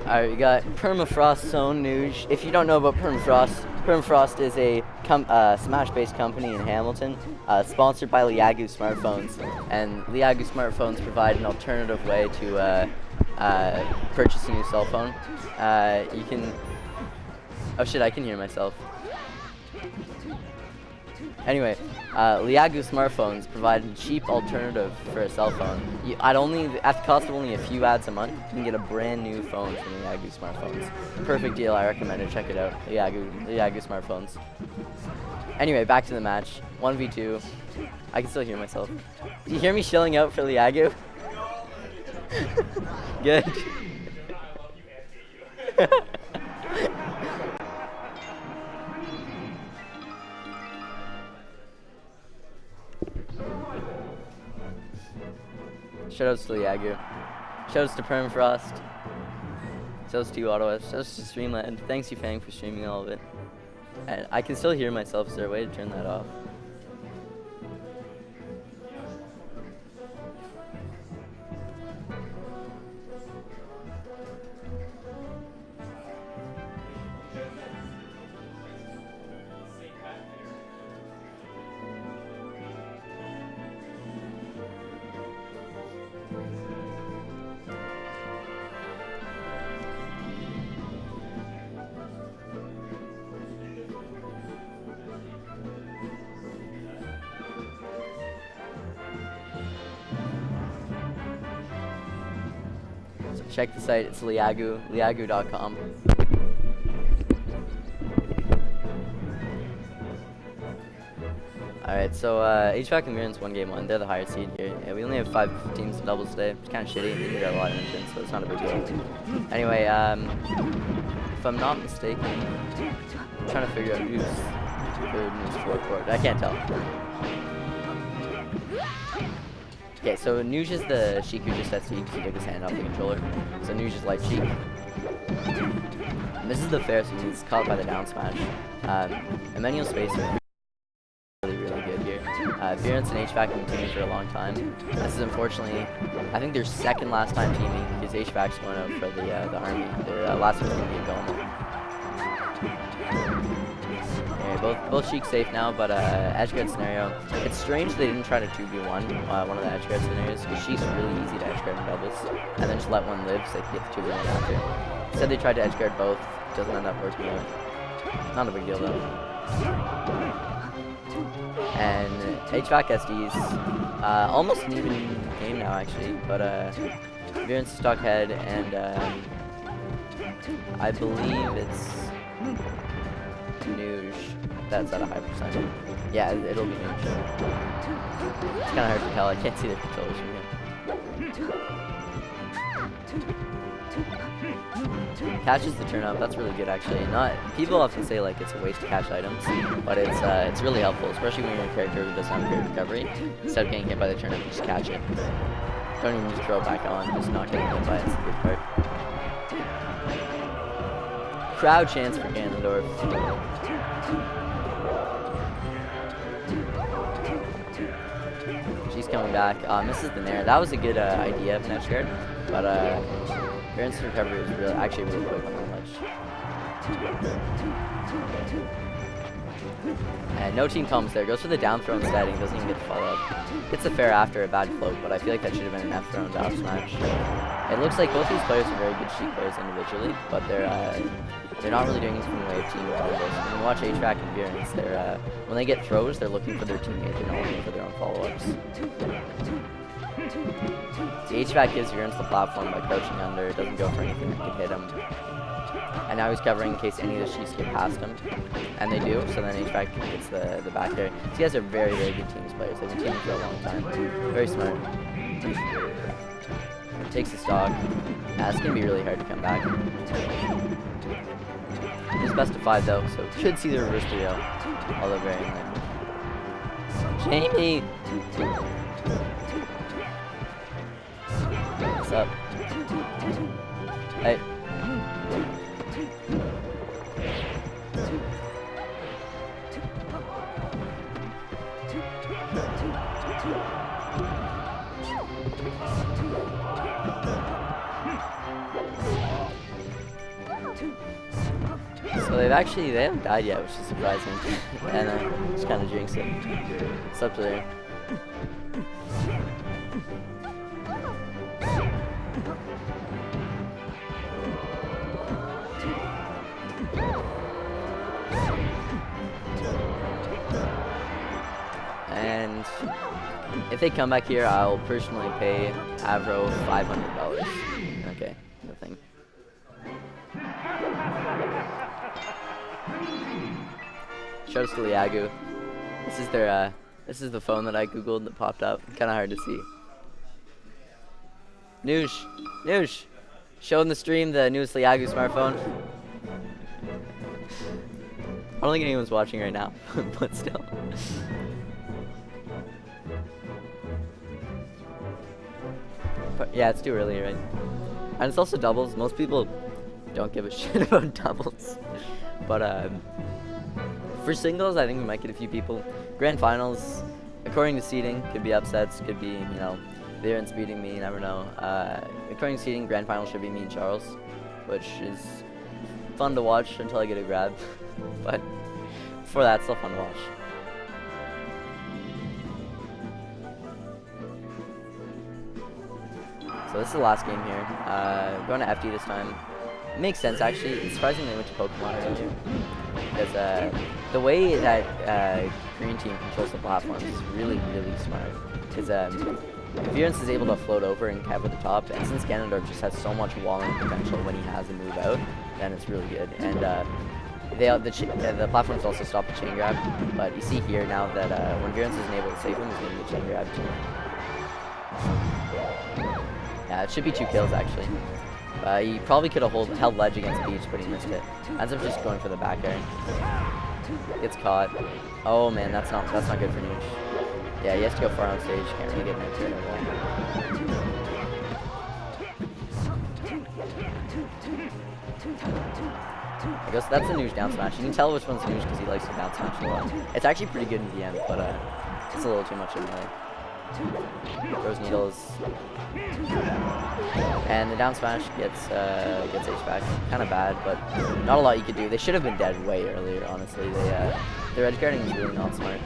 Alright, we got Permafrost's own Nuge. If you don't know about Permafrost, Permafrost is a Smash-based company in Hamilton, sponsored by Liagu Smartphones. And Liagu Smartphones provide an alternative way to purchase a new cell phone. You can... Oh shit, I can hear myself. Anyway, Liagu Smartphones provide a cheap alternative for a cell phone. At the cost of only a few ads a month, you can get a brand new phone from Liagu Smartphones. Perfect deal, I recommend it. Check it out, Liagu Smartphones. Anyway, back to the match. 1v2. I can still hear myself. Do you hear me shilling out for Liagu? Good. Shoutouts to Liagu. Shoutouts to Permafrost. Shoutouts to uOttawa. Shoutouts to Streamland. Thanks you Fang for streaming all of it. And I can still hear myself. Is there a way to turn that off? Check the site, it's liagu.com. Alright, so HVAC and Vierance won game 1. They're the higher seed here. Yeah, we only have 5 teams to doubles today. It's kind of shitty. We got a lot of entrants, so it's not a big deal. Anyway, if I'm not mistaken, I'm trying to figure out who's third and who's fourth court. I can't tell. Okay, so Nuge is the Sheik who just has to he took his hand off the controller. So Nuge is light Sheik. And this is the fair, so he's caught by the down smash. Emmanuel Space are really good here. Vierance and HVAC have been teaming for a long time. This is unfortunately, I think their second last time teaming because HVAC's going out for the army. Their last one was going to be going. both Sheik safe now, but edge guard scenario. It's strange they didn't try to 2v1 one of the edge guard scenarios, because Sheik's really easy to edge guard in doubles, and then just let one live so they can get the 2v1 after. Instead they tried to edge guard both, doesn't end up working out. Not a big deal though. And HVAC SDs, almost an even game now actually, but Vierance stock head, and I believe it's Nuge that's at a high percent. Yeah, it'll be Nuge. It's kind of hard to tell, I can't see the controllers from here. Catches the turn up, that's really good actually. People often say like it's a waste to catch items, but it's really helpful, especially when you're a character who doesn't have great recovery. Instead of getting hit by the turn up, you just catch it. Don't even just throw it back on, just not getting hit by it's the good part. Crowd chance for Ganondorf. She's coming back. Misses the nair. That was a good idea of Edge guard, but Vierance's recovery was actually really quick on that ledge. And no team comes there. Goes for the down throw instead and doesn't even get the follow up. Gets a fair after a bad float, but I feel like that should have been an F throw down smash. It looks like both these players are very good Sheik players individually, but they're not really doing anything in the way of team combos. When you watch HVAC and Vierance, when they get throws, they're looking for their teammate. They're not looking for their own follow-ups. The HVAC gives Vierance the platform by crouching under. It doesn't go for anything that could hit him. And now he's covering in case any of the Sheiks get past him. And they do, so then HVAC gets the back there. These guys are very, very good teams players. They've been teaming for a long time. Very smart. Takes the stock. Yeah, it's going to be really hard to come back. He's best of 5 though, so should see the reverse 3-0. Although very unlikely. Jamie! What's up? Hey. So they haven't died yet, which is surprising. And just kind of jinxed it. It's up to there. And if they come back here, I'll personally pay Avro $500. Okay, nothing. Shout out to Liagu. This is the phone that I googled that popped up. Kind of hard to see. Nuge, show in the stream the newest Liagu smartphone. I don't think anyone's watching right now, but still. But yeah, it's too early, right? And it's also doubles. Most people don't give a shit about doubles, but for singles, I think we might get a few people. Grand finals, according to seeding, could be upsets, could be, Vierance beating me, you never know. According to seeding, grand finals should be me and Charles, which is fun to watch until I get a grab. But before that, it's still fun to watch. So this is the last game here. Going to FD this time. Makes sense actually. It's surprising they went to Pokemon earlier. Because the way that Green Team controls the platforms is really, really smart. Because Vierance is able to float over and cover the top, and since Ganondorf just has so much walling potential when he has a move out, then it's really good. And the platforms also stop the chain grab, but you see here now that when Vierance isn't able to save him, he's getting the chain grab too. Yeah, it should be 2 kills actually. He probably could have held ledge against Peach, but he missed it. Ends up just going for the back air. Gets caught. Oh man, that's not good for Nuge. Yeah, he has to go far on stage. Can't really get next to it. I guess that's a Nuge down smash. You can tell which one's Nuge because he likes to down smash a lot. It's actually pretty good in VM, but it's a little too much in the way. Throws needles. And the down smash gets HVAC. Kind of bad, but not a lot you could do. They should have been dead way earlier, honestly. Their edge guarding is really not smart.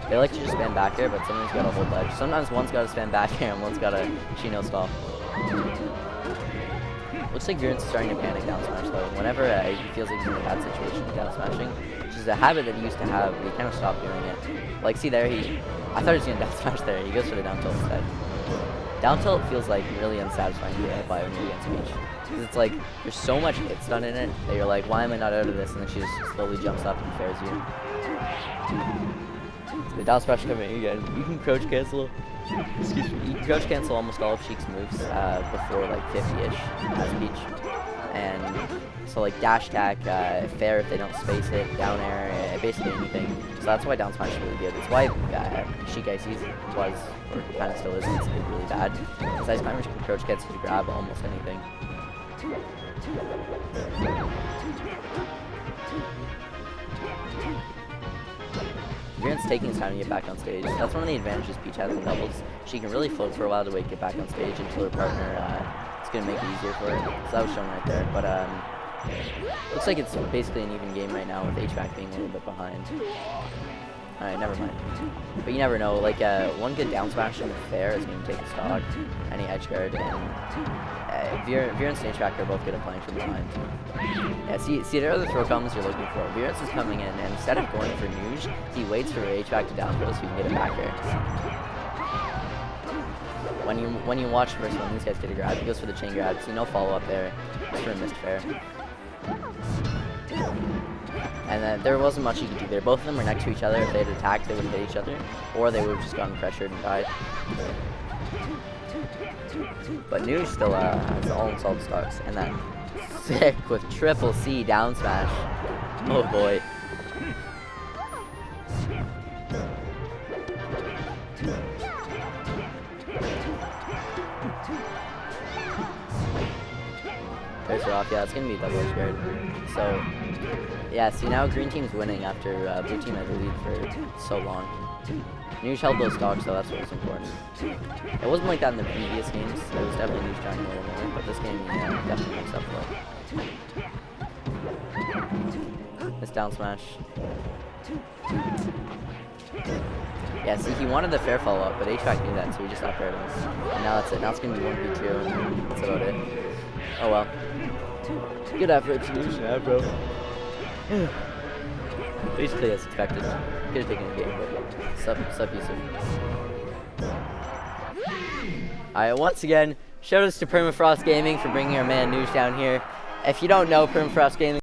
They like to just spam back air, but sometimes you gotta hold ledge. Sometimes one's gotta spam back air and one's gotta chino stall. Looks like Vierance is starting to panic down smash though. Whenever he feels like he's in a bad situation with down smashing, which is a habit that he used to have, but he kind of stopped doing it. Like, see there, I thought he was gonna down smash there. He goes for the down tilt instead. Down tilt feels like really unsatisfying to get hit by when you're against Peach. Because it's like, there's so much hit stun in it that you're like, why am I not out of this? And then she just slowly jumps up and fairs you. The down smash coming again. You can crouch cancel. Excuse me. You can crouch cancel almost all of Sheik's moves before like 50-ish as Peach. And so like dash attack, fair if they don't space it, down air, basically anything. So that's why down smash is really good. It's why Sheik ICs was, or kind of still is, it's really bad. Because ice climbers can crouch cancel to grab almost anything. Vierance taking his time to get back on stage. That's one of the advantages Peach has in doubles. She can really float for a while to get back on stage until her partner is going to make it easier for her. So that was shown right there. But looks like it's basically an even game right now with HVAC being a little bit behind. Alright, never mind. But you never know. Like, one good down smash in the fair is going to take a stock, any edge guard, and Vierance and HVAC are both good at playing from behind. Yeah, see there the throw combos you're looking for. Vierance is coming in, and instead of going for Nuge, he waits for HVAC to down throw so he can get it back air. When you watch the first one, these guys get a grab. He goes for the chain grab, so no follow up there. Just for a missed fair. And then there wasn't much you could do there. Both of them were next to each other. If they had attacked, they would have hit each other, or they would have just gotten pressured and died. But Nuge still has all installed stocks, and that sick with triple C down smash. Oh boy. There's her off. Yeah, it's gonna be double edge guard. So yeah, see now green team's winning after blue team had the lead for so long. Nuge held those stocks, so that's what was important. It wasn't like that in the previous games. It was definitely Nuge trying a little more, but this game definitely makes up for it. This down smash. Yeah, see, he wanted the fair follow up, but HVAC knew that, so he just up aired him. And now that's it. Now it's gonna be 1v2, and that's about it. Oh well. Good effort to Nuge and Avro. Basically as expected. Could have taken the game, but sub Yusuf. Alright, once again, shout outs to Permafrost Gaming for bringing our man Nuge down here. If you don't know, Permafrost Gaming